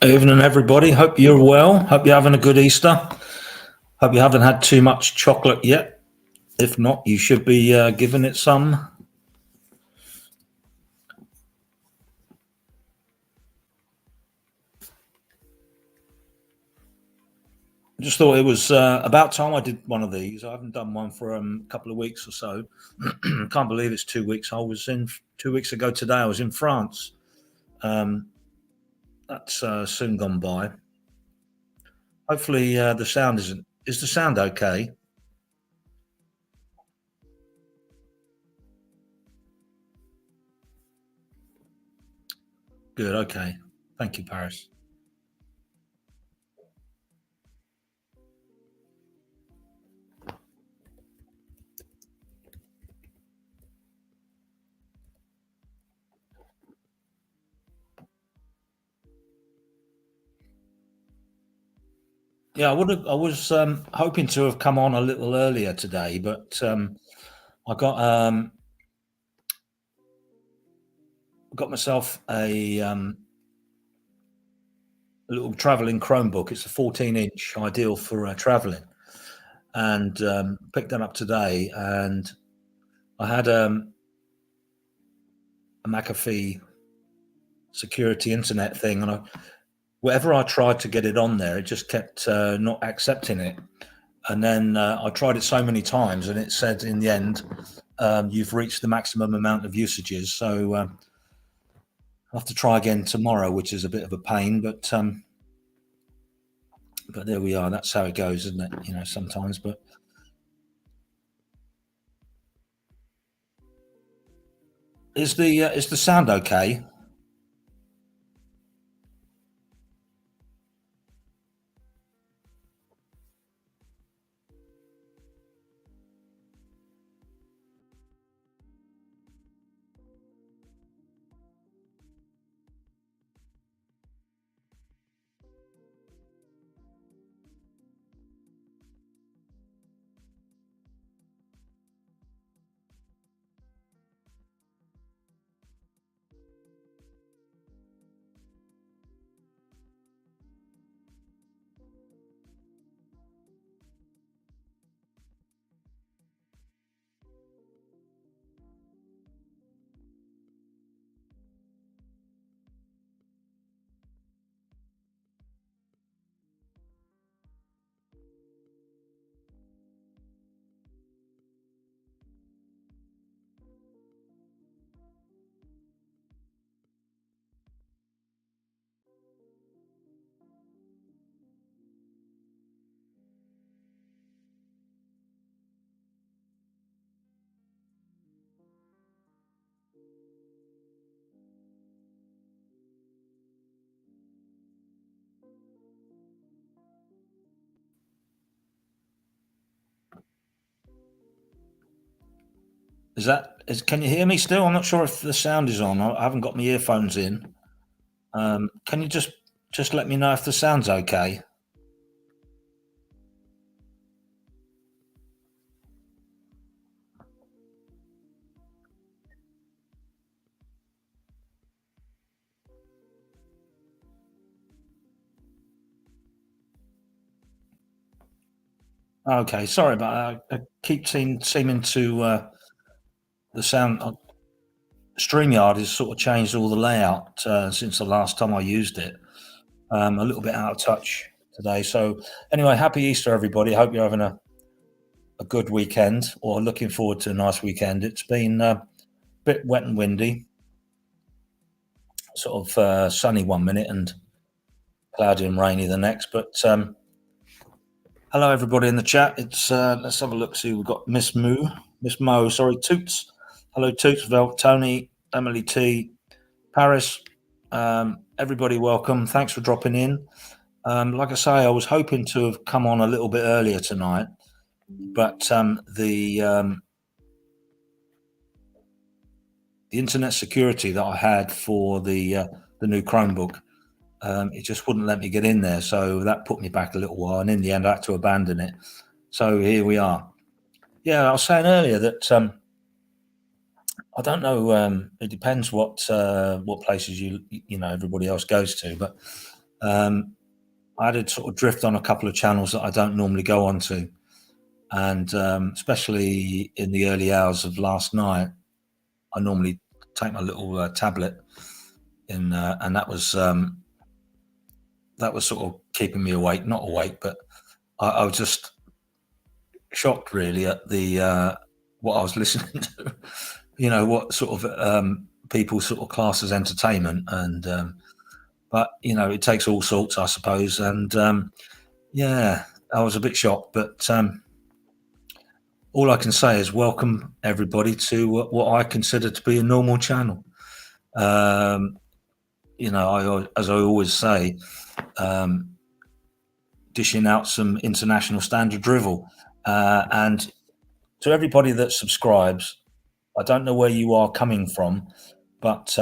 Evening, everybody. Hope you're well. Hope you're having a good Easter. Hope you haven't had too much chocolate yet. If not, you should be giving it some. I just thought it was about time I did one of these. I haven't done one for a couple of weeks or so. Can't believe it's 2 weeks. I was in 2 weeks ago today. I was in France. That's soon gone by. Hopefully the sound isn't. Is the sound okay? Good. Okay. Thank you, Paris. Yeah, I was hoping to have come on a little earlier today, but I got myself a little traveling Chromebook. It's a 14-inch, ideal for traveling, and picked that up today. And I had a McAfee security internet thing, and wherever I tried to get it on there, it just kept not accepting it. And then I tried it so many times, and it said in the end, you've reached the maximum amount of usages. So I'll have to try again tomorrow, which is a bit of a pain, but there we are. That's how it goes, isn't it? You know, sometimes. But is the sound okay? Can you hear me still? I'm not sure if the sound is on. I haven't got my earphones in. Can you just let me know if the sound's okay? Okay, sorry about that. I keep seeming to the sound. StreamYard has sort of changed all the layout since the last time I used it. A little bit out of touch today. So anyway, happy Easter, everybody. Hope you're having a good weekend or looking forward to a nice weekend. It's been a bit wet and windy, sort of sunny one minute and cloudy and rainy the next. But hello, everybody in the chat. It's let's have a look. See, we've got Miss Mo. Sorry, Toots. Hello, Toots. Tony, Emily T, Paris. Everybody, welcome. Thanks for dropping in. Like I say, I was hoping to have come on a little bit earlier tonight, but the internet security that I had for the new Chromebook, it just wouldn't let me get in there. So that put me back a little while, and in the end, I had to abandon it. So here we are. Yeah, I was saying earlier that I don't know. It depends what places you know everybody else goes to, but I did sort of drift on a couple of channels that I don't normally go onto, and especially in the early hours of last night, I normally take my little tablet in, and that was sort of keeping me awake. Not awake, but I was just shocked really at the what I was listening to. What sort of people sort of class as entertainment, and but it takes all sorts, I suppose. And yeah, I was a bit shocked, but all I can say is welcome everybody to what I consider to be a normal channel. As I always say, dishing out some international standard drivel, and to everybody that subscribes, I don't know where you are coming from, but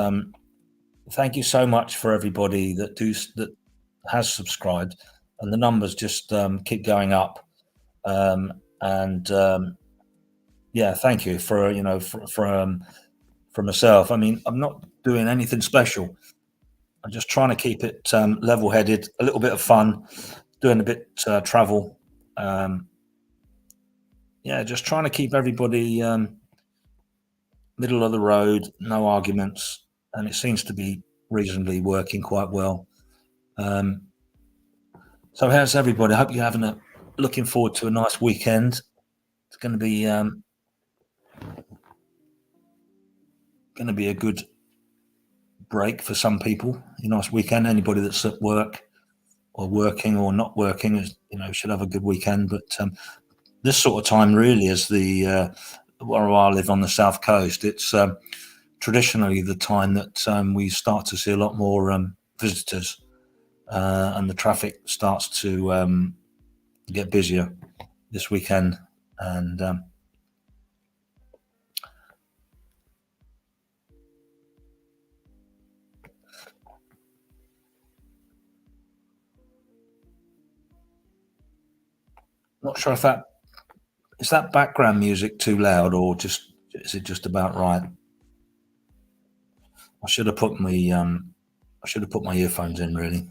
thank you so much for everybody that has subscribed, and the numbers just keep going up. Yeah, thank you for for myself. I mean, I'm not doing anything special. I'm just trying to keep it level-headed, a little bit of fun, doing a bit travel. Yeah, just trying to keep everybody middle of the road, no arguments, and it seems to be reasonably working quite well. So how's everybody? I hope you're looking forward to a nice weekend. It's going to be a good break for some people. A nice weekend. Anybody that's at work or working or not working is, should have a good weekend. But this sort of time really is the where I live on the south coast. It's traditionally the time that we start to see a lot more visitors, and the traffic starts to get busier this weekend. And not sure if that background music too loud, or is it just about right? I should have put my earphones in really.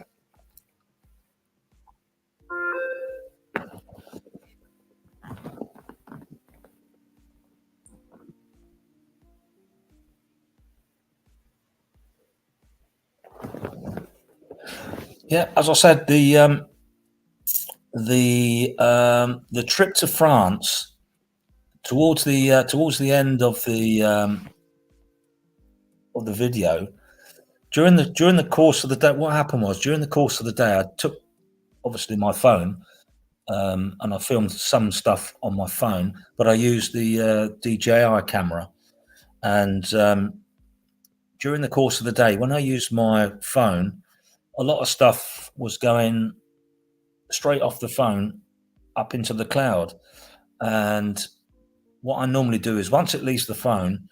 Yeah, as I said, the trip to France towards the end of the video, during the course of the day, what happened was during the course of the day, I took obviously my phone, and I filmed some stuff on my phone, but I used the DJI camera. And during the course of the day, when I used my phone, a lot of stuff was going straight off the phone up into the cloud. And what I normally do is once it leaves the phone,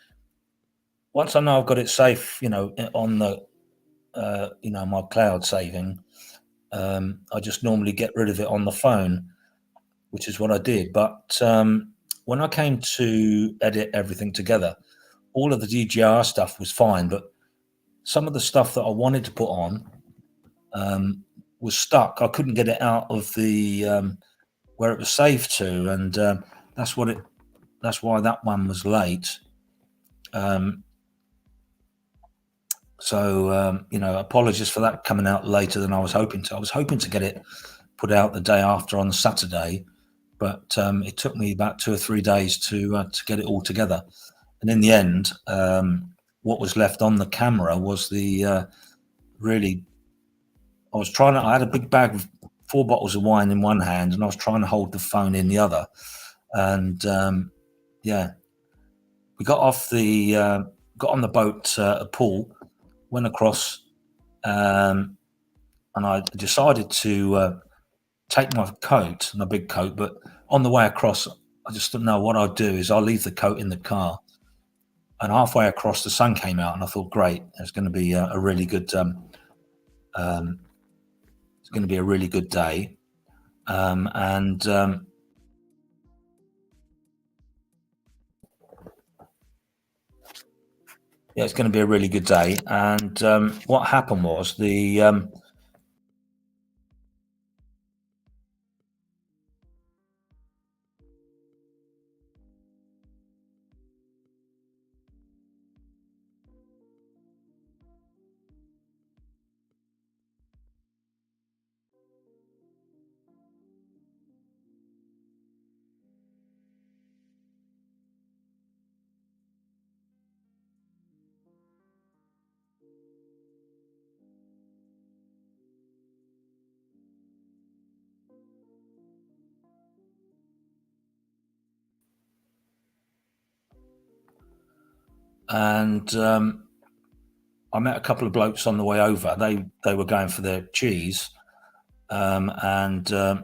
once I know I've got it safe, on the my cloud saving, I just normally get rid of it on the phone, which is what I did. But when I came to edit everything together, all of the DJI stuff was fine, but some of the stuff that I wanted to put on was stuck. I couldn't get it out of the where it was saved to, and that's why that one was late. So apologies for that coming out later than I was hoping to. I was hoping to get it put out the day after on Saturday, but it took me about 2 or 3 days to get it all together. And in the end, what was left on the camera was the really. I had a big bag of 4 bottles of wine in one hand, and I was trying to hold the phone in the other. And yeah, we got on the boat at Poole, went across, and I decided to take my coat, my big coat, but on the way across, I just didn't know what I'd do. Is I'll leave the coat in the car, and halfway across, the sun came out, and I thought, great, it's going to be a really good. It's going to be a really good day, and yeah, it's going to be a really good day. And what happened was and I met a couple of blokes on the way over. They were going for their cheese, and no,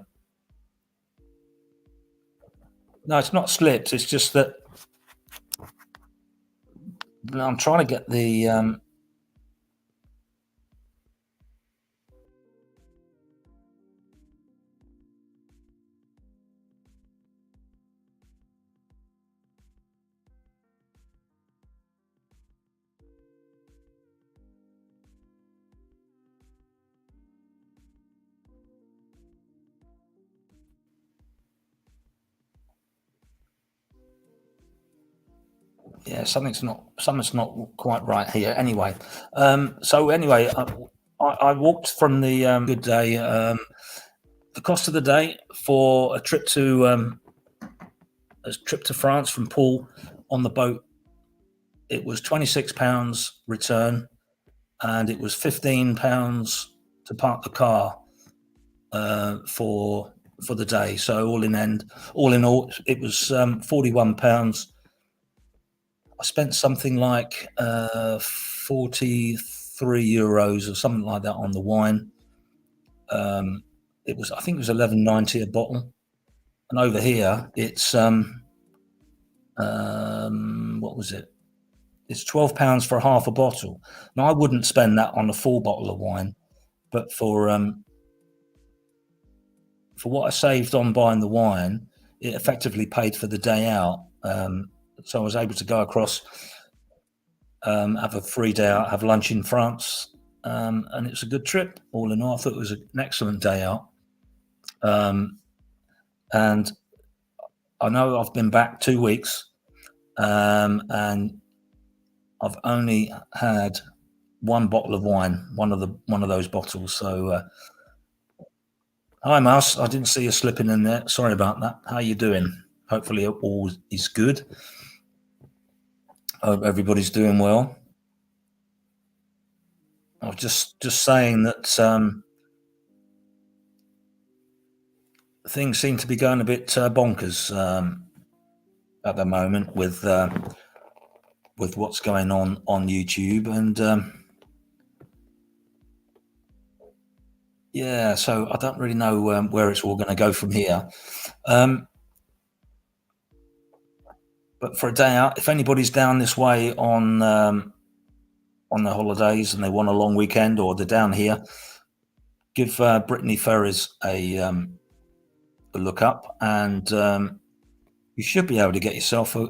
it's not slipped. It's just that I'm trying to get the. Yeah, something's not quite right here. Anyway, so anyway, I walked from the good day. The cost of the day for a trip to France from Poole on the boat, it was £26 return, and it was £15 to park the car for the day. So all in all, it was £41. I spent something like €43 or something like that on the wine. I think it was £11.90 a bottle, and over here it's what was it? It's £12 for half a bottle. Now I wouldn't spend that on a full bottle of wine, but for what I saved on buying the wine, it effectively paid for the day out. So I was able to go across, have a free day out, have lunch in France, and it's a good trip. All in all, I thought it was an excellent day out. And I know I've been back 2 weeks, and I've only had one bottle of wine, one of those bottles. So, hi, Mouse. I didn't see you slipping in there. Sorry about that. How you doing? Hopefully, all is good. Hope everybody's doing well. I was just saying that things seem to be going a bit bonkers at the moment with what's going on YouTube, and yeah, so I don't really know where it's all going to go from here. But for a day out, if anybody's down this way on the holidays and they want a long weekend, or they're down here, give Brittany Ferries a look up, and you should be able to get yourself a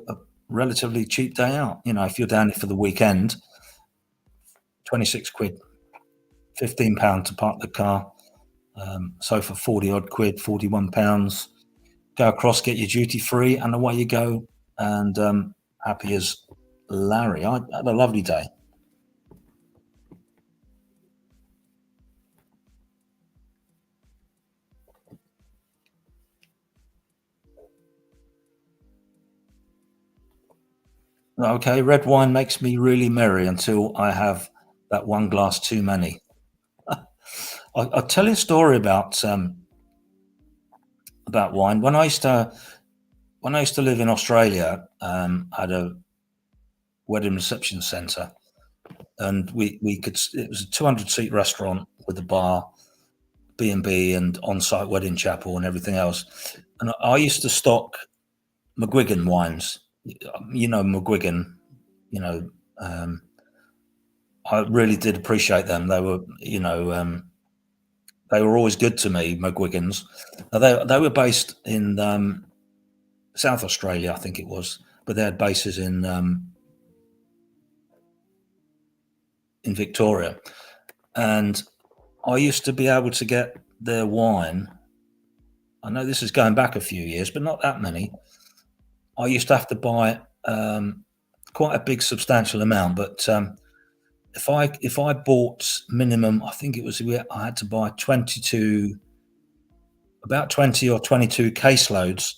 relatively cheap day out. You know, if you're down here for the weekend, 26 quid, £15 to park the car. So for 40 odd quid, £41, go across, get your duty free, and away you go. And happy as Larry. I had a lovely day. Okay, red wine makes me really merry until I have that one glass too many. I'll tell you a story about wine. When I used to live in Australia, I had a wedding reception centre, and we could. It was a 200-seat restaurant with a bar, B&B, and on-site wedding chapel and everything else. And I used to stock McGuigan wines. You know McGuigan. You know, I really did appreciate them. They were, they were always good to me, McGuigans. They were based in South Australia, I think it was, but they had bases in Victoria. And I used to be able to get their wine. I know this is going back a few years, but not that many. I used to have to buy quite a big, substantial amount. But if I bought minimum, I think it was, I had to buy about 20 or 22 caseloads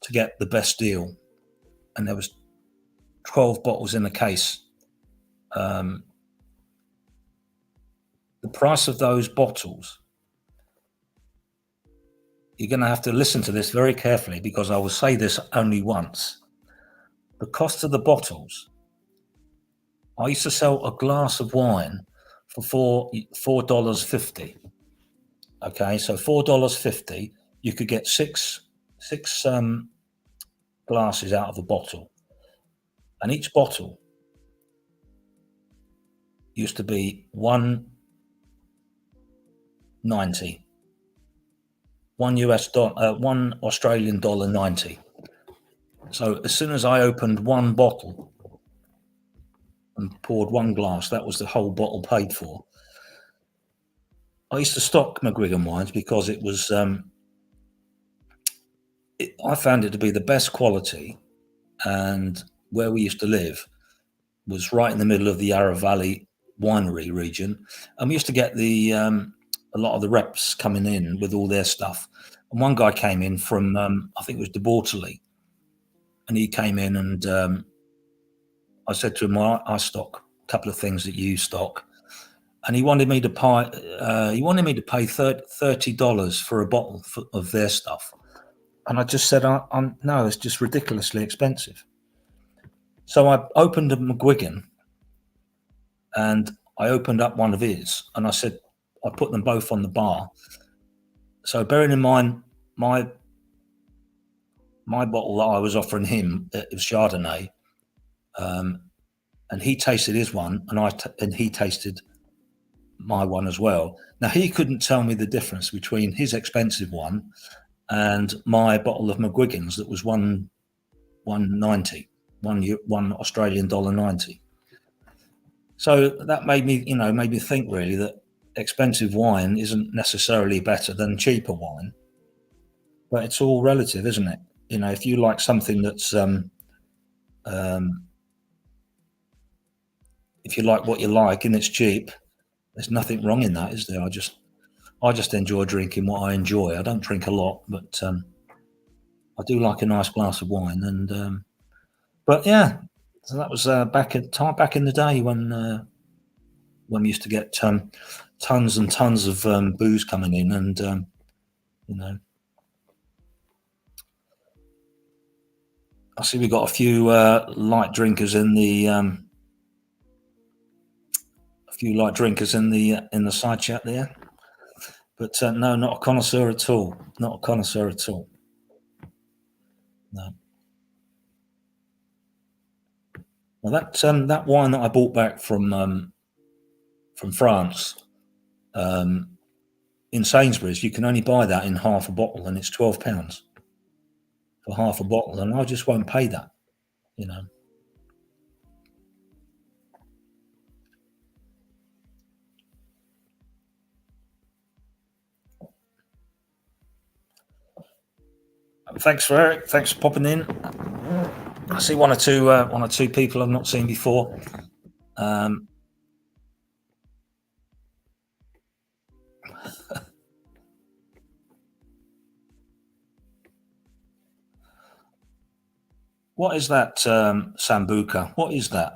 to get the best deal, and there was 12 bottles in a case. The price of those bottles, you're going to have to listen to this very carefully, because I will say this only once. The cost of the bottles I used to sell a glass of wine for $4.50. Okay, so $4.50, you could get six glasses out of a bottle, and each bottle used to be $1.90, $1 Australian dollar 90. So as soon as I opened one bottle and poured one glass, that was the whole bottle paid for. I used to stock McGuigan wines because it was I found it to be the best quality, and where we used to live was right in the middle of the Yarra Valley winery region, and we used to get a lot of the reps coming in with all their stuff. And one guy came in from I think it was De Bortoli, and he came in, and I said to him, "Well, I stock a couple of things that you stock," and he wanted me to pay $30 for a bottle of their stuff. And I just said, no, it's just ridiculously expensive. So I opened a McGuigan, and I opened up one of his, and I said, I put them both on the bar. So bearing in mind, my bottle that I was offering him, it was Chardonnay, and he tasted his one, and he tasted my one as well. Now, he couldn't tell me the difference between his expensive one and my bottle of McGuigan's that was $1.90, one Australian dollar 90. So that made me think really that expensive wine isn't necessarily better than cheaper wine, but it's all relative, isn't it? If you like something that's if you like what you like and it's cheap, there's nothing wrong in that, is there? I just enjoy drinking what I enjoy. I don't drink a lot, but I do like a nice glass of wine. And but yeah, so that was back in the day when we used to get tons and tons of booze coming in, and I see we got a few light drinkers in the side chat there, but no, not a connoisseur at all. Not a connoisseur at all. No. Well, that wine that I bought back from France in Sainsbury's, you can only buy that in half a bottle, and it's £12 for half a bottle, and I just won't pay that. Thanks for Eric. Thanks for popping in. I see one or two people I've not seen before. What is that, Sambuca? What is that?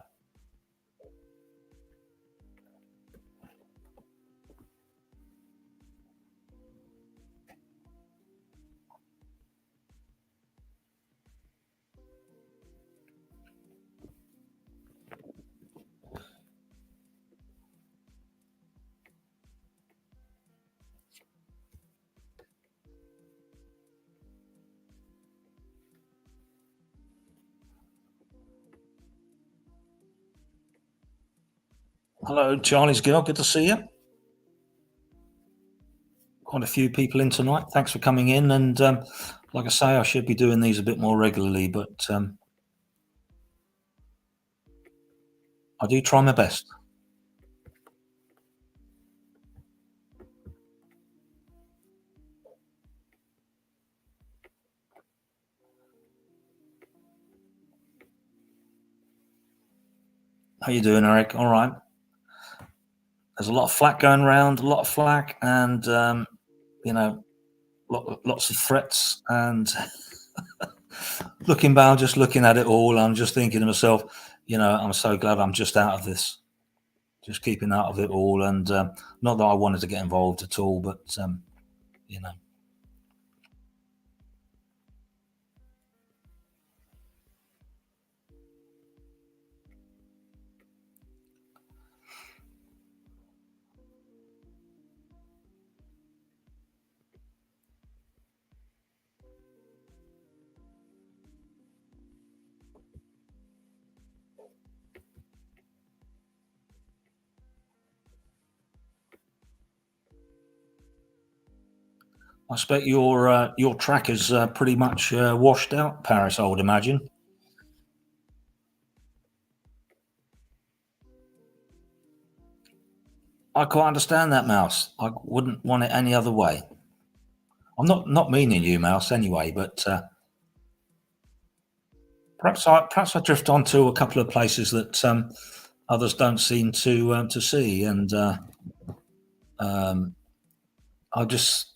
Hello, Charlie's girl. Good to see you. Quite a few people in tonight. Thanks for coming in. And like I say, I should be doing these a bit more regularly, but I do try my best. How you doing, Eric? All right. There's a lot of flack going around, a lot of flack, and lots of threats. And just looking at it all, I'm just thinking to myself, I'm so glad I'm just out of this, just keeping out of it all. And not that I wanted to get involved at all, but I expect your track is pretty much washed out, Paris, I would imagine. I quite understand that, Mouse. I wouldn't want it any other way. I'm not meaning you, Mouse, anyway, but perhaps I drift onto a couple of places that others don't seem to see, and um, I just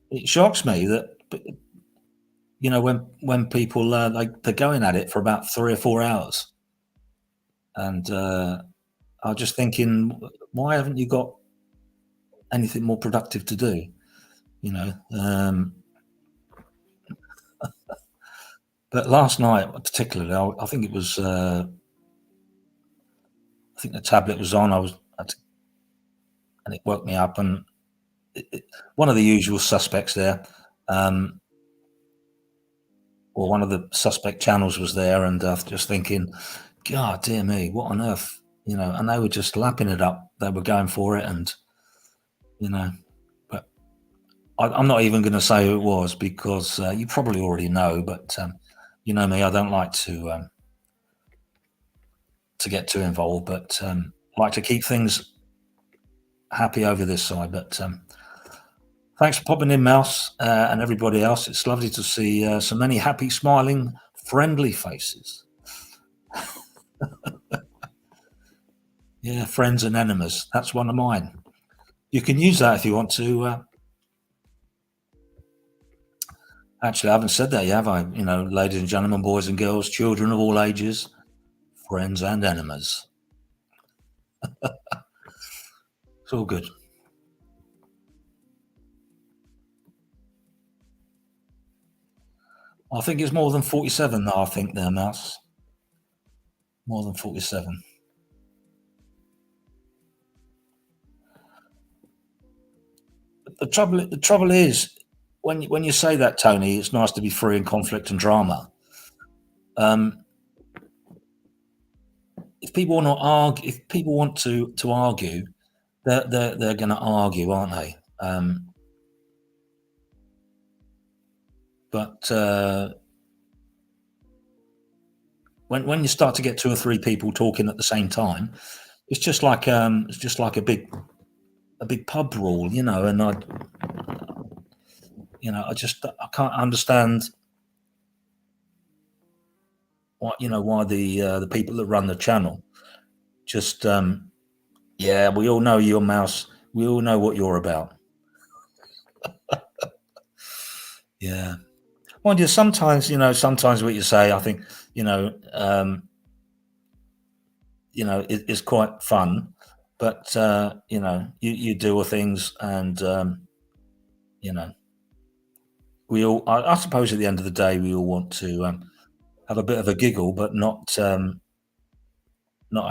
it shocks me that when people they're going at it for about 3 or 4 hours, and I'm just thinking, why haven't you got anything more productive to do? You know, but last night particularly, I think it was. I think the tablet was on. And it woke me up, and one of the usual suspects there, um, or one of the suspect channels was there, and just thinking, God dear me, what on earth, And they were just lapping it up. They were going for it, and you know, but I'm not even going to say who it was because you probably already know. But you know me, I don't like to get too involved, but like to keep things happy over this side. But thanks for popping in, Mouse, and everybody else. It's lovely to see so many happy, smiling, friendly faces. Yeah, friends and enemies. That's one of mine. You can use that if you want to. Actually, I haven't said that yet, have I? Ladies and gentlemen, boys and girls, children of all ages, friends and enemies. It's all good. I think it's more than 47 now, I think, there, Mouse. More than 47. The trouble is, when you say that, Tony, it's nice to be free in conflict and drama. If people want to argue, if people want to argue, they're going to argue, aren't they? But when you start to get 2 or 3 people talking at the same time, it's just like a big pub brawl, and I can't understand why the people that run the channel just yeah, we all know your Mouse, we all know what you're about. Yeah, mind you, sometimes what you say, I think it's quite fun, but you do things, and you know I suppose at the end of the day we all want to have a bit of a giggle, but not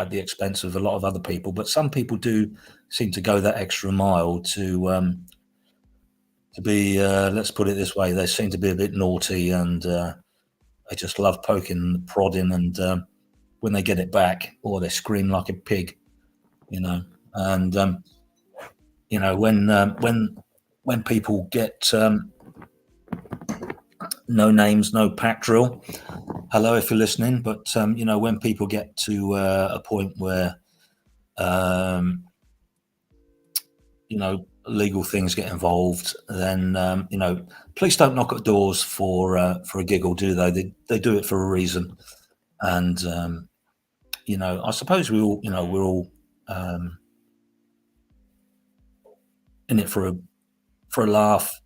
at the expense of a lot of other people. But some people do seem to go that extra mile to be, let's put it this way, they seem to be a bit naughty, and they just love poking and prodding, and when they get it back, or they scream like a pig, and when people get no names, no pack drill. Hello, if you're listening. But when people get to a point where legal things get involved, then police don't knock at doors for a giggle, do they? They do it for a reason, and I suppose we're all in it for a laugh,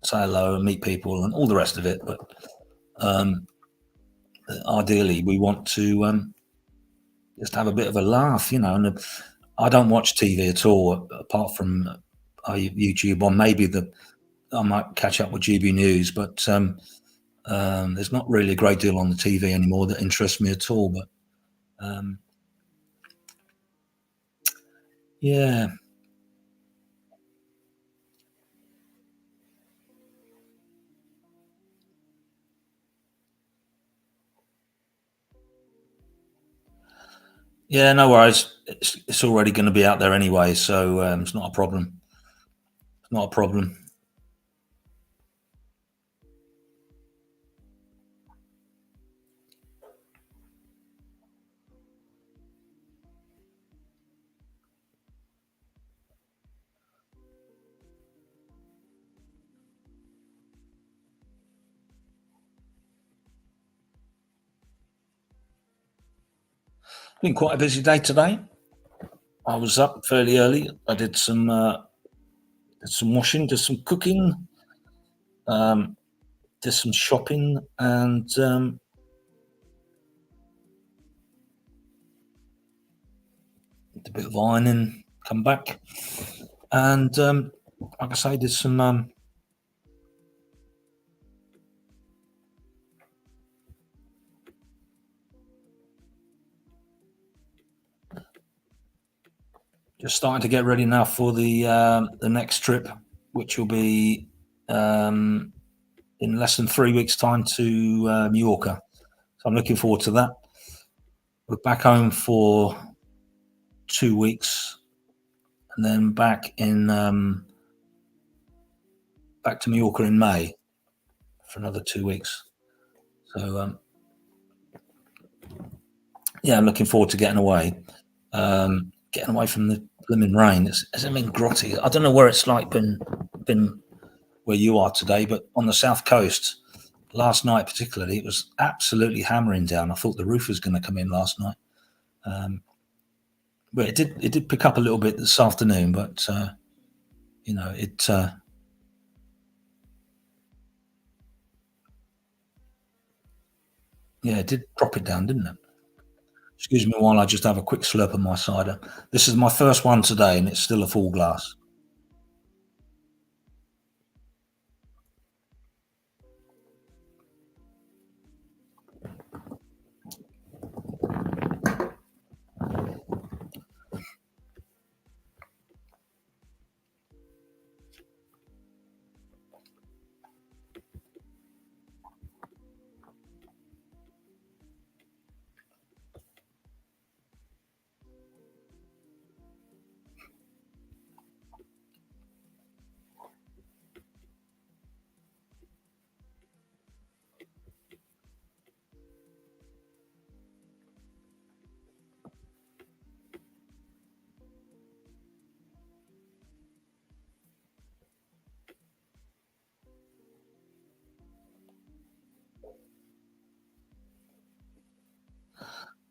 say hello and meet people and all the rest of it. But ideally, we want to just have a bit of a laugh, And I don't watch TV at all, apart from YouTube, or maybe I might catch up with GB News, but there's not really a great deal on the TV anymore that interests me at all. But yeah. Yeah, no worries. It's already going to be out there anyway, so it's not a problem. Not a problem. Been quite a busy day today. I was up fairly early. I did some washing, did some cooking, did some shopping, and did a bit of ironing. Come back, and like I say, did some. Just starting to get ready now for the next trip, which will be in less than 3 weeks' time to Mallorca. So I'm looking forward to that. We're back home for 2 weeks, and then back to Mallorca in May for another 2 weeks. So yeah, I'm looking forward to getting away. Getting away from the blooming rain. It's been grotty. I don't know where it's like been where you are today, but on the south coast, last night particularly, it was absolutely hammering down. I thought the roof was going to come in last night, but it did pick up a little bit this afternoon. But it. Yeah, it did drop it down, didn't it? Excuse me while I just have a quick slurp of my cider. This is my first one today, and it's still a full glass.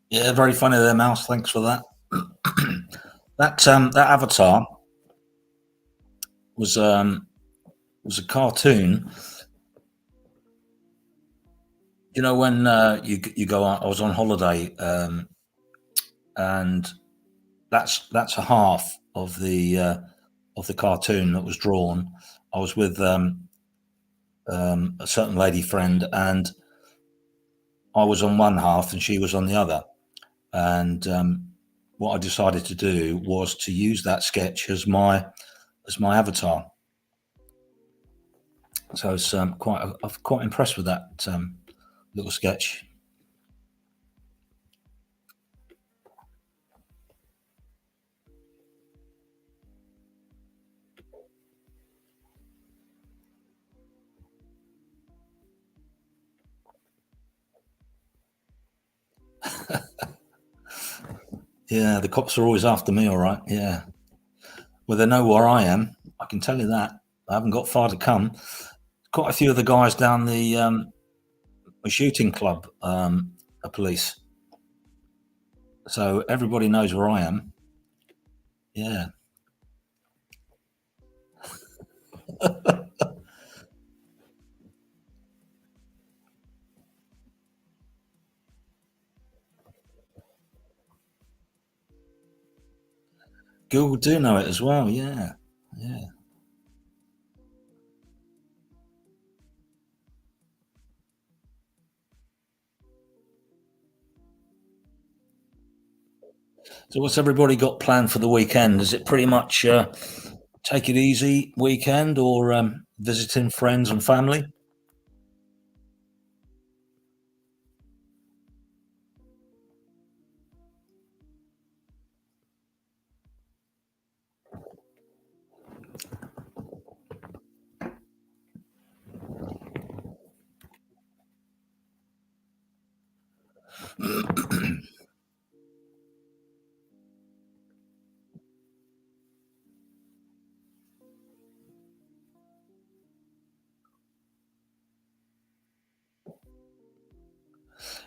Yeah, very funny there, Mouse. Thanks for that. That avatar was a cartoon. You know when you go out, I was on holiday, and that's a half of the cartoon that was drawn. I was with a certain lady friend, and I was on one half, and she was on the other. And what I decided to do was to use that sketch as my avatar. So I was quite impressed with that little sketch. Yeah, the cops are always after me. All right. Yeah. Well, they know where I am. I can tell you that. I haven't got far to come. Quite a few of the guys down the shooting club are police, so everybody knows where I am. Yeah. Google do know it as well. Yeah. Yeah. So what's everybody got planned for the weekend? Is it pretty much take it easy weekend, or visiting friends and family?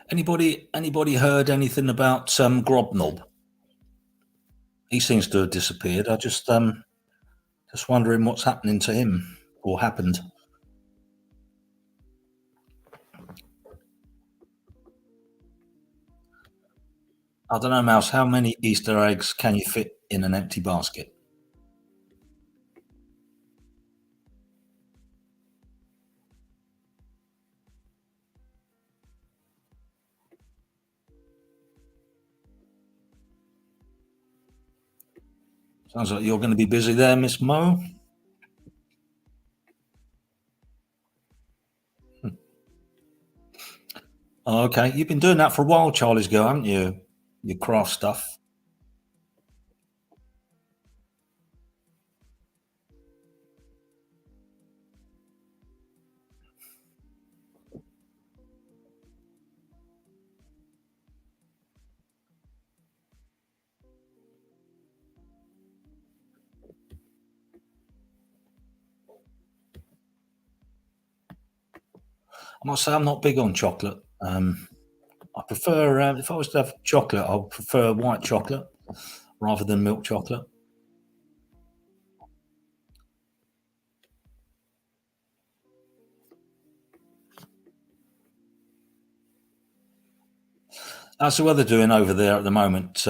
Anybody heard anything about Grobnob? He seems to have disappeared. I just wondering what's happening to him or happened. I don't know, Mouse. How many Easter eggs can you fit in an empty basket? Sounds like you're going to be busy there, Miss Mo. Oh, okay, you've been doing that for a while, Charlie's Girl, haven't you? Your craft stuff. I must say, I'm not big on chocolate. I prefer, if I was to have chocolate, I would prefer white chocolate rather than milk chocolate. How's the weather doing over there at the moment,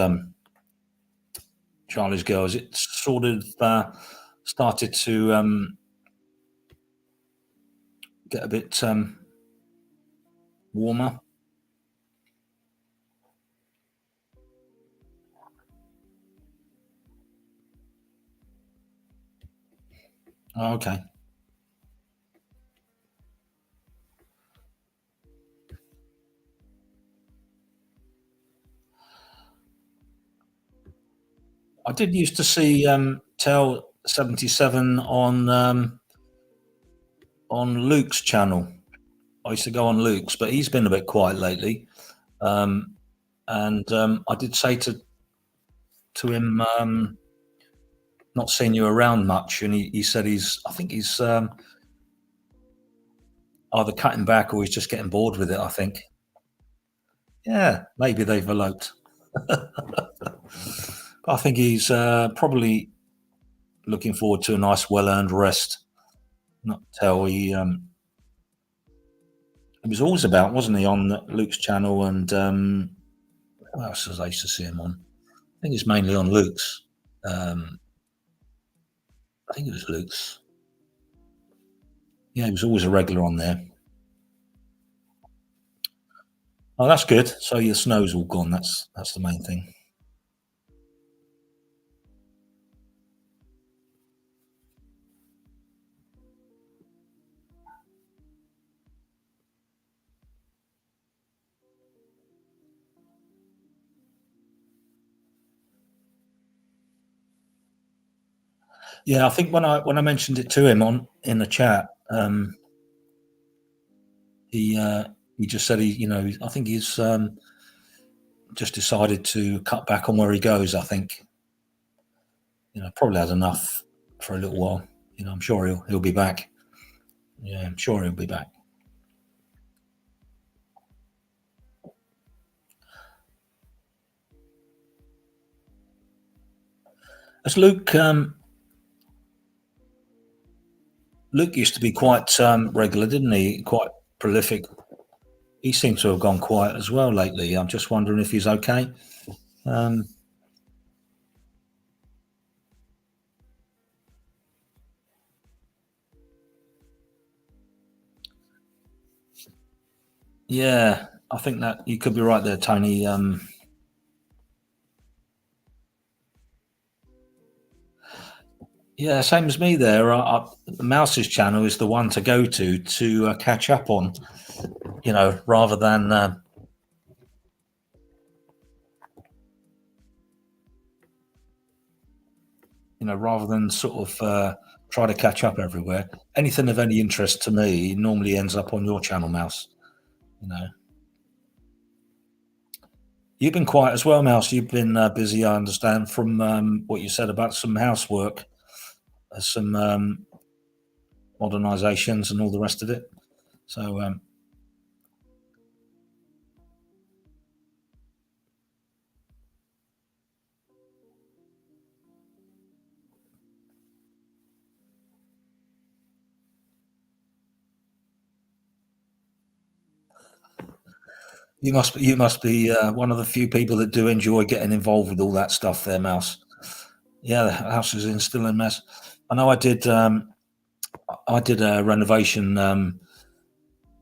Charlie's Girls? It's sort of started to get a bit warmer. Oh, okay. I did used to see Tel 77 on Luke's channel. I used to go on Luke's, but he's been a bit quiet lately. And I did say to him, not seeing you around much, and he said I think he's either cutting back or he's just getting bored with it. I think. Yeah, maybe they've eloped. I think he's probably looking forward to a nice, well-earned rest. Not tell he was always about, wasn't he, on Luke's channel? And what else was I used to see him on? I think it's mainly on Luke's. I think it was Luke's. Yeah, he was always a regular on there. Oh, that's good. So your snow's all gone. That's the main thing. Yeah, I think when I mentioned it to him on in the chat, he just said I think he's just decided to cut back on where he goes. I think probably had enough for a little while. I'm sure he'll be back. Yeah, I'm sure he'll be back. As Luke used to be quite regular, didn't he? Quite prolific. He seems to have gone quiet as well lately. I'm just wondering if he's okay. Yeah, I think that you could be right there, Tony. Yeah, same as me there. Mouse's channel is the one to go to catch up on, rather than rather than sort of try to catch up everywhere. Anything of any interest to me normally ends up on your channel, Mouse. You know. You've been quiet as well, Mouse. You've been busy, I understand, from what you said about some housework, some modernizations and all the rest of it. So you must be one of the few people that do enjoy getting involved with all that stuff there, Mouse. Yeah, the house is in still a mess. I know I did a renovation.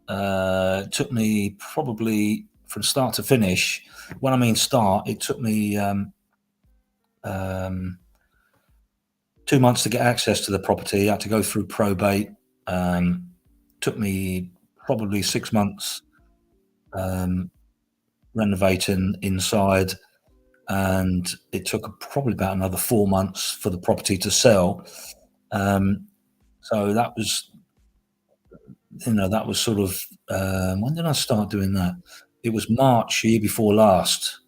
It took me probably from start to finish. When I mean start, it took me um, 2 months to get access to the property. I had to go through probate. Took me probably 6 months um, renovating inside, and it took probably about another 4 months for the property to sell. Um, so that was sort of when did I start doing that? It was March year before last,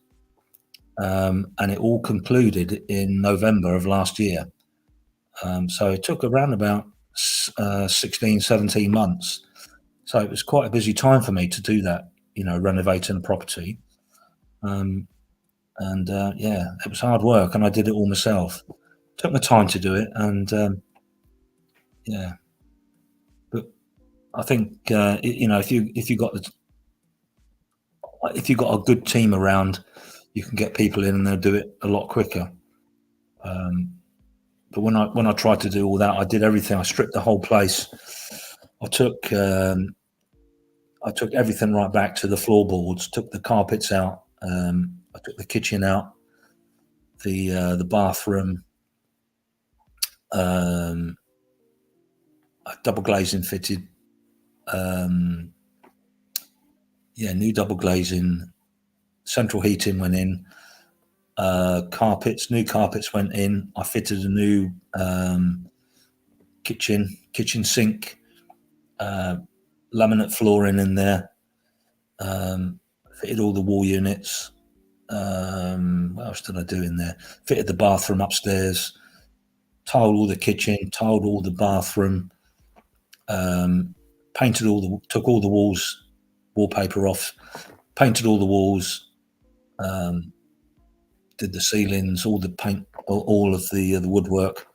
and it all concluded in November of last year. So it took around about 16, 17 months. So it was quite a busy time for me to do that, renovating a property. Um, and yeah, it was hard work, and I did it all myself. Took my time to do it, and yeah, but I think if you got a good team around, you can get people in, and they'll do it a lot quicker. Um, but when I tried to do all that, I did everything. I stripped the whole place. I took um, I took everything right back to the floorboards. Took the carpets out. I took the kitchen out, the bathroom, um, double glazing fitted. Um, yeah, new double glazing. Central heating went in. New carpets went in. I fitted a new kitchen sink, uh, laminate flooring in there. Fitted all the wall units. What else did I do in there? Fitted the bathroom upstairs. Tiled all the kitchen. Tiled all the bathroom. Took all the wallpaper off. Painted all the walls. Um, did the ceilings, all the paint, all of the woodwork.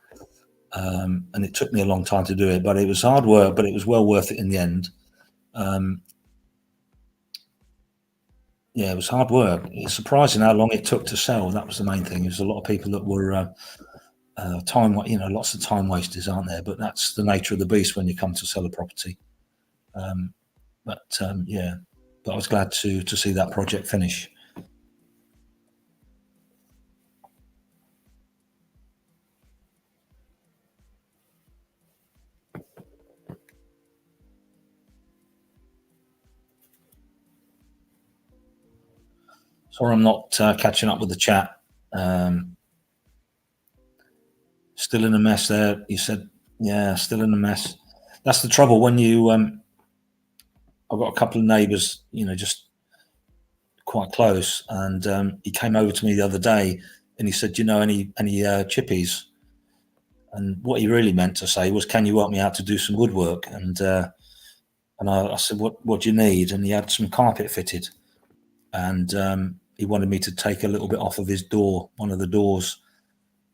And it took me a long time to do it, but it was hard work, but it was well worth it in the end. Um, yeah, it was hard work. It's surprising how long it took to sell. That was the main thing. There's a lot of people that were lots of time wasters, aren't there? But that's the nature of the beast when you come to sell a property. Um, yeah, but I was glad to see that project finish. Sorry, I'm not catching up with the chat. Um, Still in a mess there. You said, yeah, still in a mess. That's the trouble when you. I've got a couple of neighbours, just quite close, and he came over to me the other day, and he said, "Do you know any chippies?" And what he really meant to say was, "Can you help me out to do some woodwork?" And I said, "What do you need?" And he had some carpet fitted, and he wanted me to take a little bit off of his door, one of the doors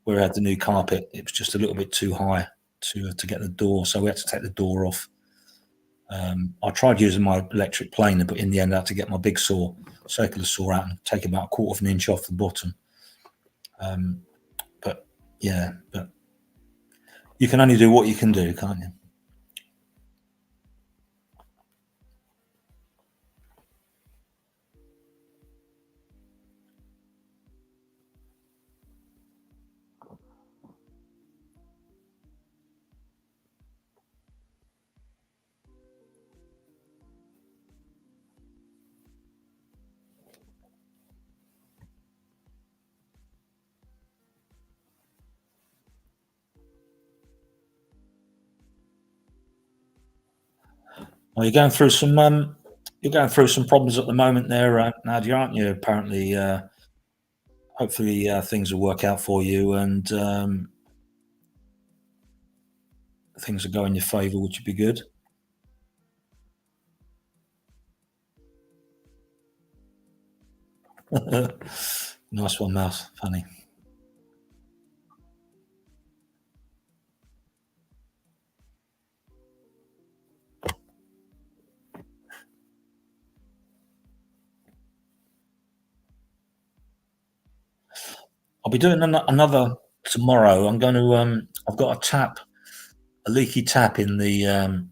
where it had the new carpet. It was just a little bit too high to get the door, so we had to take the door off. I tried using my electric planer, but in the end, I had to get my big saw, circular saw, out and take about a quarter of an inch off the bottom. But yeah, but you can only do what you can do, can't you? Well, you're going through some You're going through some problems at the moment there, Nadia, aren't you? Apparently, hopefully things will work out for you and things will go in your favour, which would be good. Nice one, Mouse. Funny. I'll be doing another tomorrow. I'm going to. I've got a leaky tap in the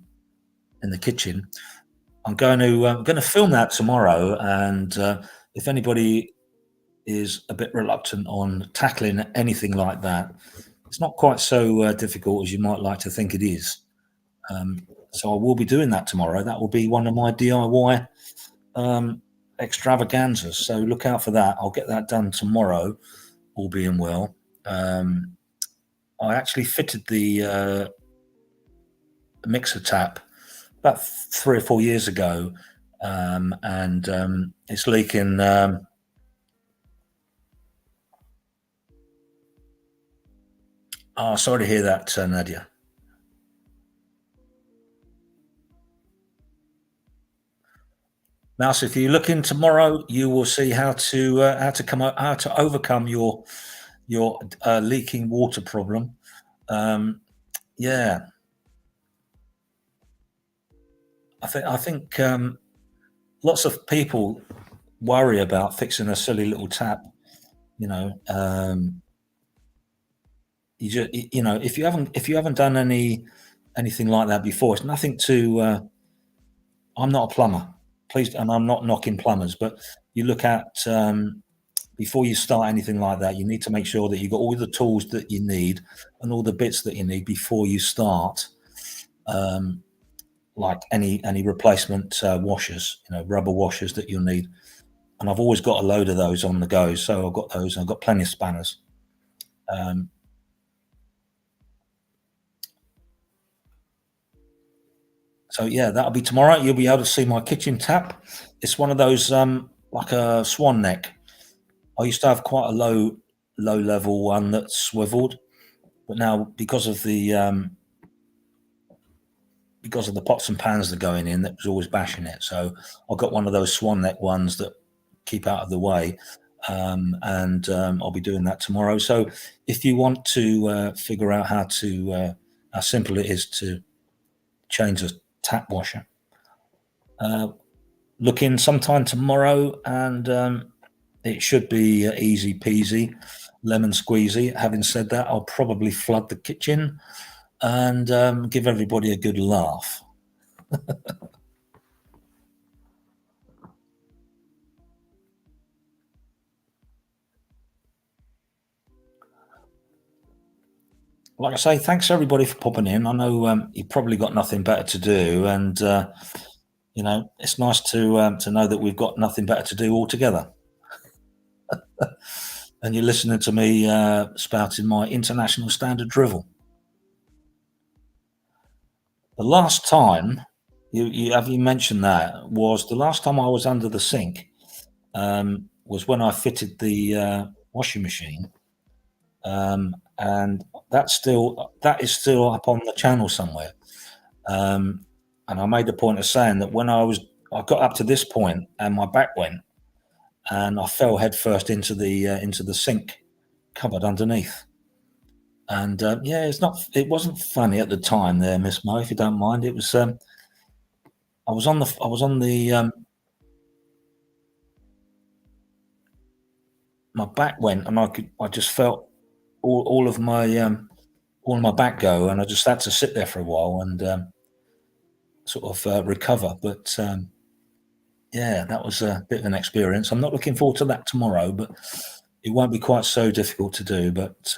kitchen. I'm going to film that tomorrow, and if anybody is a bit reluctant on tackling anything like that, it's not quite so difficult as you might like to think it is. So I will be doing that tomorrow. That will be one of my DIY extravaganzas. So look out for that. I'll get that done tomorrow, all being well. I actually fitted the mixer tap about 3 or 4 years ago, and it's leaking. Oh, sorry to hear that, Nadia. Mouse, if you look in tomorrow, you will see how to how to overcome your leaking water problem. Um, yeah, I think lots of people worry about fixing a silly little tap. You know, you know, if you haven't done anything like that before, it's nothing to. I'm not a plumber, please, and I'm not knocking plumbers, but you look at before you start anything like that, you need to make sure that you've got all the tools that you need and all the bits that you need before you start. Um, like any replacement washers, you know, rubber washers that you'll need. And I've always got a load of those on the go, so I've got those. I've got plenty of spanners. Um, so yeah, that'll be tomorrow. You'll be able to see my kitchen tap. It's one of those like a swan neck. I used to have quite a low level one that swiveled, but now because of the pots and pans that are going in, that was always bashing it. So I've got one of those swan neck ones that keep out of the way, and I'll be doing that tomorrow. So if you want to figure out how simple it is to change a tap washer, uh, look in sometime tomorrow, and it should be easy peasy, lemon squeezy. Having said that, I'll probably flood the kitchen and give everybody a good laugh. Like I say, thanks everybody for popping in. I know you've probably got nothing better to do, and you know it's nice to know that we've got nothing better to do altogether. And you're listening to me spouting my international standard drivel. The last time you mentioned that was the last time I was under the sink was when I fitted the washing machine, and that is still up on the channel somewhere. Um, and I made the point of saying that I got up to this point and my back went and I fell headfirst into the sink cupboard underneath. And yeah, it wasn't funny at the time there, Miss Mo, if you don't mind. It was I was on the my back went and I just felt all of my all of my back go, and I just had to sit there for a while and sort of recover. But yeah, that was a bit of an experience. I'm not looking forward to that tomorrow, but it won't be quite so difficult to do. But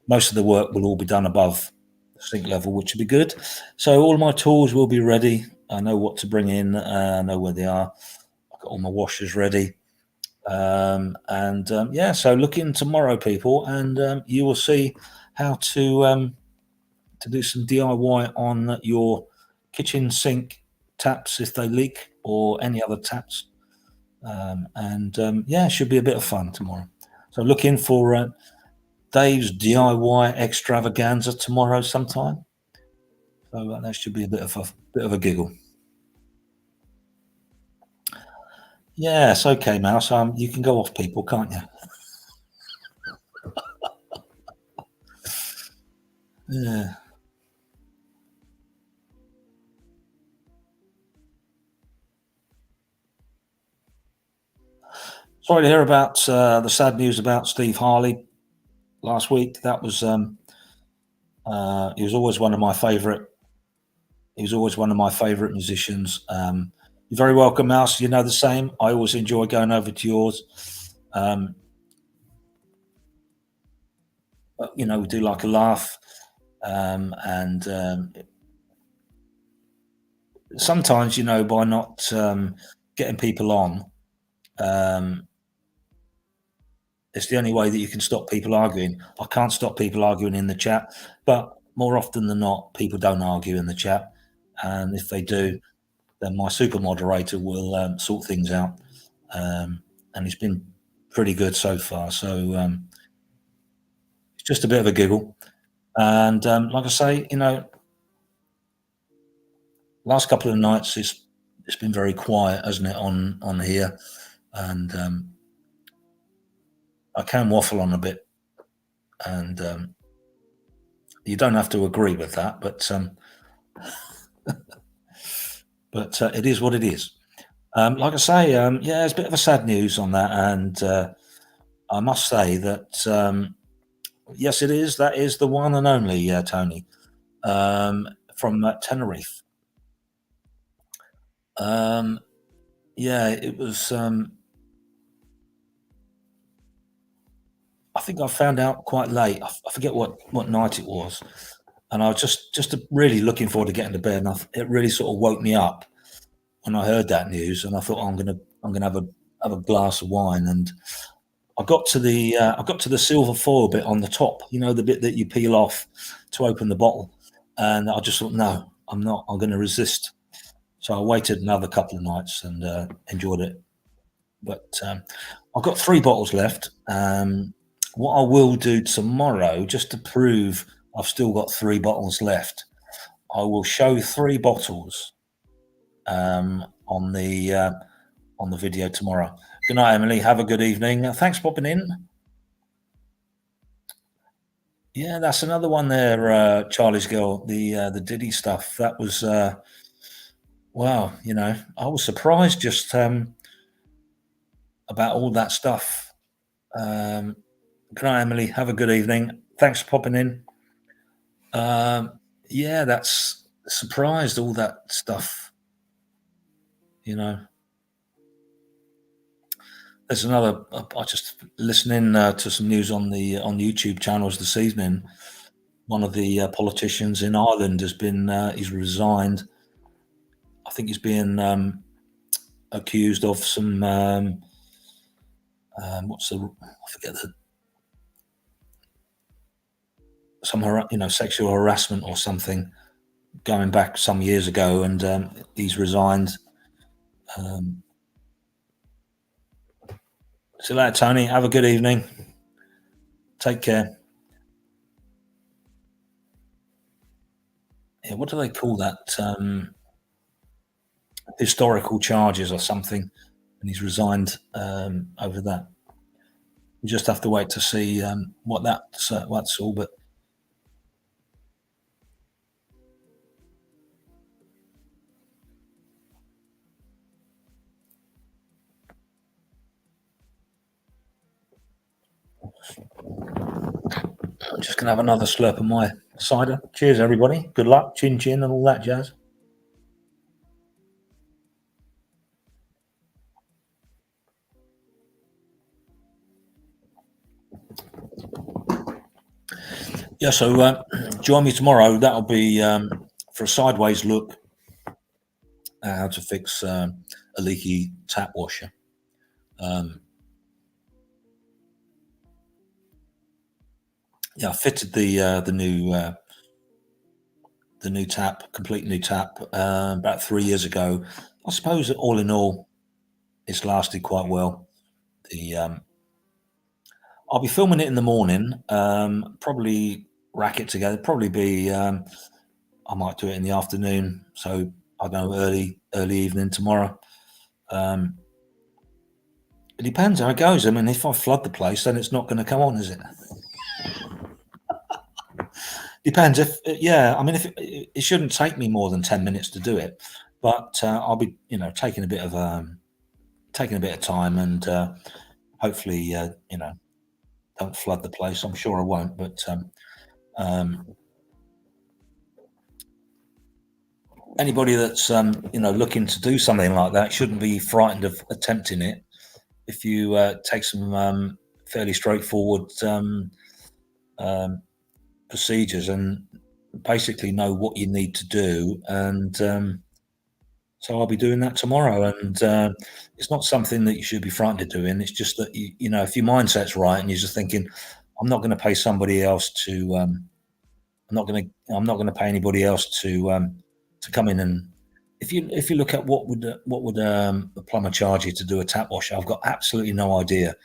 most of the work will all be done above sink level, which will be good. So all my tools will be ready. I know what to bring in. I know where they are. I've got all my washers ready. And yeah, so look in tomorrow, people, and you will see how to do some DIY on your kitchen sink taps if they leak. or any other taps. Yeah, it should be a bit of fun tomorrow. So look in for Dave's DIY extravaganza tomorrow sometime. So that should be a bit of a giggle. Yeah, it's okay, Mouse. You can go off people, can't you? Yeah. Sorry to hear about the sad news about Steve Harley last week. That was he was always one of my favourite. He was always one of my favourite musicians. You're very welcome, Mouse. You know the same. I always enjoy going over to yours. You know, we do like a laugh, and sometimes, you know, by not getting people on, um, it's the only way that you can stop people arguing. I can't stop people arguing in the chat, but more often than not, people don't argue in the chat, and if they do, then my super moderator will sort things out, and it's been pretty good so far. So it's just a bit of a giggle, and like I say, you know, last couple of nights it's been very quiet, hasn't it, on here, and I can waffle on a bit, and you don't have to agree with that, but it is what it is. Like I say, yeah, it's a bit of a sad news on that, and I must say that yes, it is. That is the one and only Tony from Tenerife. Yeah, it was. I think I found out quite late. I forget what night it was, and I was just really looking forward to getting to bed. And it really sort of woke me up when I heard that news, and I thought, oh, I'm gonna have a glass of wine. And I got to the silver foil bit on the top. You know, the bit that you peel off to open the bottle, and I just thought, no, I'm not. I'm going to resist. So I waited another couple of nights and enjoyed it. But I've got 3 bottles left. What I will do tomorrow, just to prove I've still got 3 bottles left, I will show 3 bottles on the video tomorrow. Good night, Emily. Have a good evening. Thanks for popping in. Yeah, that's another one there, Charlie's Girl. The Diddy stuff. That was wow. You know, I was surprised just about all that stuff. Good night, Emily. Have a good evening. Thanks for popping in. Yeah, that's surprised all that stuff. You know, there's another. I just listening to some news on the on YouTube channels this evening. One of the politicians in Ireland has been he's resigned. I think he's being accused of some what's the I forget the some sexual harassment or something going back some years ago, and he's resigned. See you later, Tony. Have a good evening. Take care. Yeah, what do they call that? Historical charges or something, and he's resigned over that. We just have to wait to see what's all. But I'm just gonna have another slurp of my cider. Cheers, everybody. Good luck, chin chin, and all that jazz. Yeah, so join me tomorrow. That'll be for a sideways look at how to fix a leaky tap washer. Yeah, I fitted the new tap, complete new tap, about 3 years ago. I suppose that all in all, it's lasted quite well. The I'll be filming it in the morning. Probably rack it together. Probably be. I might do it in the afternoon. So I don't know, early evening tomorrow. Um, it depends how it goes. I mean, if I flood the place, then it's not going to come on, is it? Depends if, yeah. I mean, if it shouldn't take me more than 10 minutes to do it, but I'll be, taking a bit of time and hopefully, don't flood the place. I'm sure I won't, but um, anybody that's looking to do something like that shouldn't be frightened of attempting it. If you take some fairly straightforward um, procedures and basically know what you need to do, and so I'll be doing that tomorrow. And it's not something that you should be frightened of doing. It's just that if your mindset's right and you're just thinking, I'm not going to pay somebody else to. I'm not going to pay anybody else to come in. And if you look at what would a plumber charge you to do a tap wash, I've got absolutely no idea.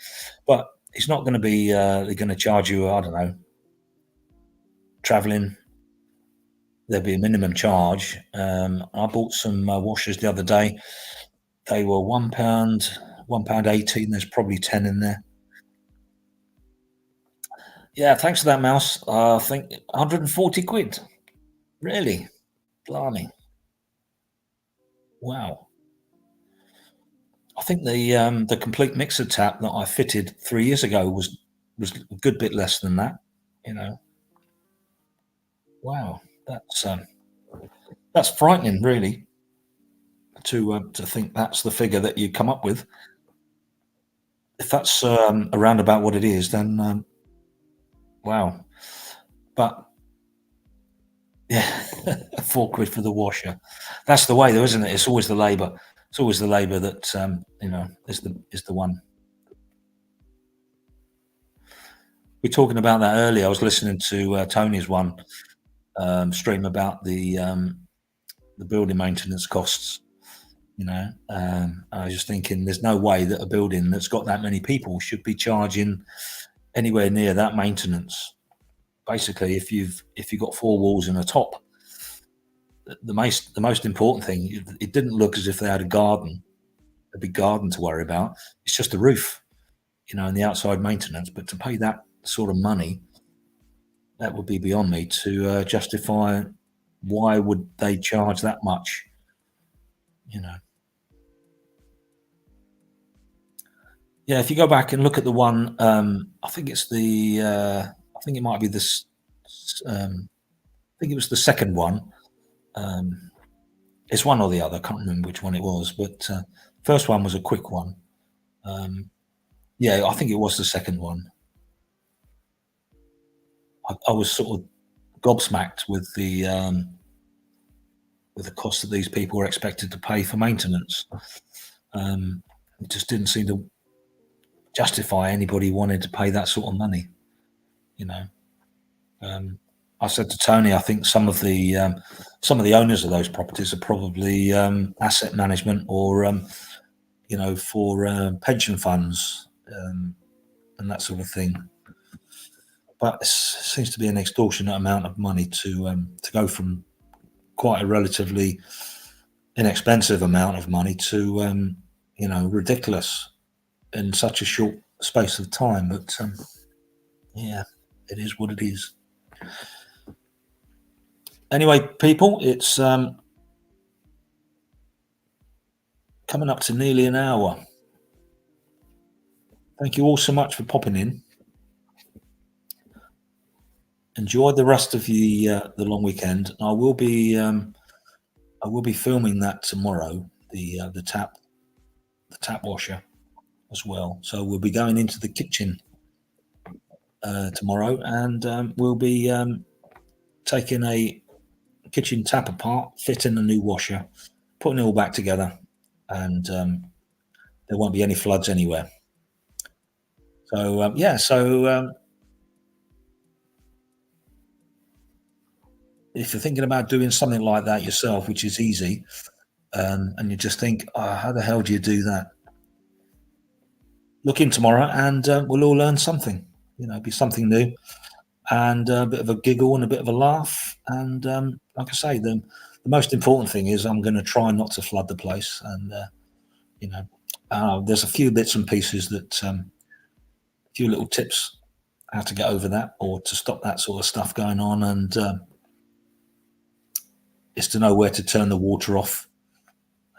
But it's not going to be they're going to charge you, I don't know, traveling. There'll be a minimum charge. I bought some washers the other day. They were £1.18. There's probably 10 in there. Yeah, thanks for that, Mouse. I think 140 quid. Really? Blimey. Wow. I think the complete mixer tap that I fitted 3 years ago was a good bit less than that. You know. Wow. That's frightening, really, to think that's the figure that you come up with. If that's around about what it is, then wow. But yeah, 4 quid for the washer. That's the way, though, isn't it? It's always the labour. It's always the labour that is the one. We were talking about that earlier. I was listening to Tony's one stream about the building maintenance costs. I was just thinking, there's no way that a building that's got that many people should be charging anywhere near that maintenance. Basically, if you've got 4 walls and a top, the most important thing, it didn't look as if they had a big garden to worry about. It's just the roof, and the outside maintenance. But to pay that sort of money, that would be beyond me to justify. Why would they charge that much? Yeah, if you go back and look at the one, I think it's I think it might be this. I think it was the second one. It's one or the other. I can't remember which one it was, but first one was a quick one. Yeah, I think it was the second one. I was sort of gobsmacked with the cost that these people were expected to pay for maintenance. It just didn't seem to justify anybody wanting to pay that sort of money. I said to Tony, I think some of the owners of those properties are probably asset management or for pension funds and that sort of thing. But it seems to be an extortionate amount of money to go from quite a relatively inexpensive amount of money to ridiculous in such a short space of time. But yeah, it is what it is. Anyway, people, it's coming up to nearly an hour. Thank you all so much for popping in. Enjoy the rest of the long weekend. I will be filming that tomorrow. The tap washer as well. So we'll be going into the kitchen tomorrow, and we'll be taking a kitchen tap apart, fitting a new washer, putting it all back together, and there won't be any floods anywhere. So if you're thinking about doing something like that yourself, which is easy, and you just think, oh, how the hell do you do that? Look in tomorrow, and we'll all learn something. It'll be something new, and a bit of a giggle and a bit of a laugh. And like I say, the most important thing is I'm going to try not to flood the place. And you know, there's a few bits and pieces that, a few little tips how to get over that or to stop that sort of stuff going on, and is to know where to turn the water off,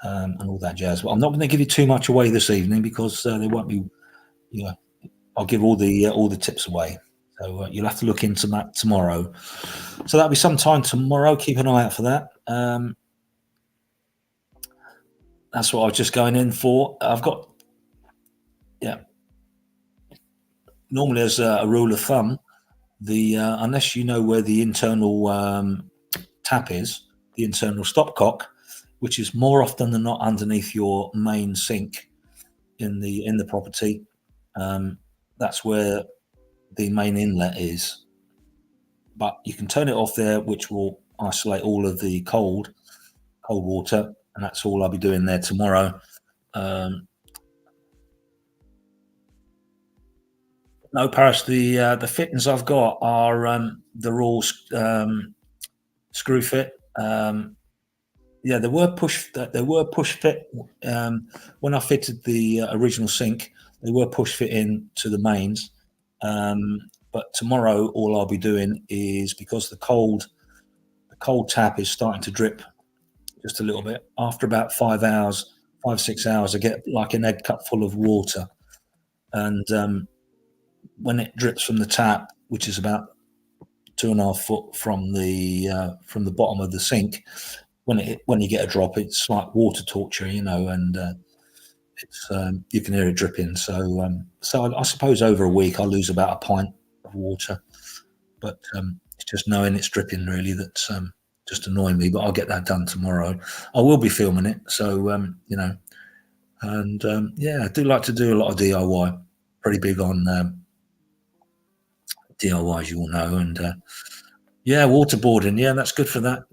and all that jazz. But I'm not going to give you too much away this evening because there won't be, you know, I'll give all the tips away. So you'll have to look into that tomorrow. So that'll be sometime tomorrow. Keep an eye out for that. That's what I was just going in for. I've got, yeah. Normally, as a rule of thumb, the unless you know where the internal tap is, the internal stopcock, which is more often than not underneath your main sink in the property, that's where the main inlet is. But you can turn it off there, which will isolate all of the cold water, and that's all I'll be doing there tomorrow. No, Paris. The fittings I've got are they're all screw fit. Yeah, they were push fit when I fitted the original sink. They were push fit in to the mains. But tomorrow, all I'll be doing is, because the cold tap is starting to drip just a little bit. After about 5 hours, 6 hours, I get like an egg cup full of water, and when it drips from the tap, which is about 2.5 foot from the bottom of the sink, when you get a drop, it's like water torture, and it's you can hear it dripping. So I suppose over a week I'll lose about a pint of water, but it's just knowing it's dripping really that's just annoying me. But I'll get that done tomorrow. I will be filming it, so and yeah, I do like to do a lot of DIY. Pretty big on DIY, as you all know, and yeah, waterboarding. Yeah, that's good for that.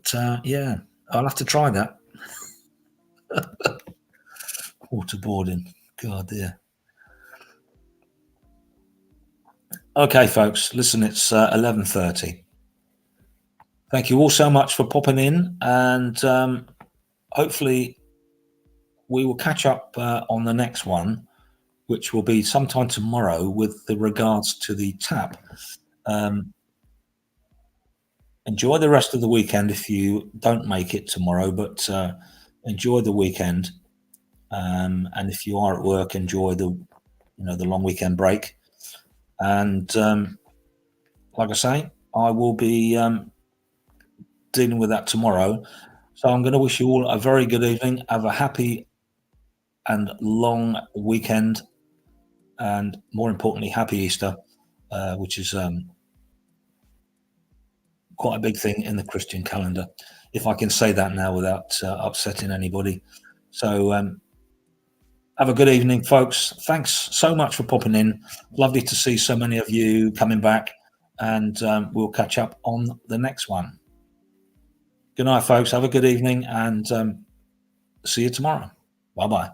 Yeah, I'll have to try that. Waterboarding. God, yeah. Okay, folks, listen, it's 11:30. Thank you all so much for popping in, and hopefully we will catch up on the next one, which will be sometime tomorrow with the regards to the tap. Enjoy the rest of the weekend if you don't make it tomorrow, but enjoy the weekend. And if you are at work, enjoy the long weekend break. And like I say, I will be dealing with that tomorrow. So I'm going to wish you all a very good evening. Have a happy and long weekend, and more importantly, happy Easter, which is quite a big thing in the Christian calendar, if I can say that now without upsetting anybody. So have a good evening, folks. Thanks so much for popping in. Lovely to see so many of you coming back, and we'll catch up on the next one. Good night, folks. Have a good evening, and see you tomorrow. Bye-bye.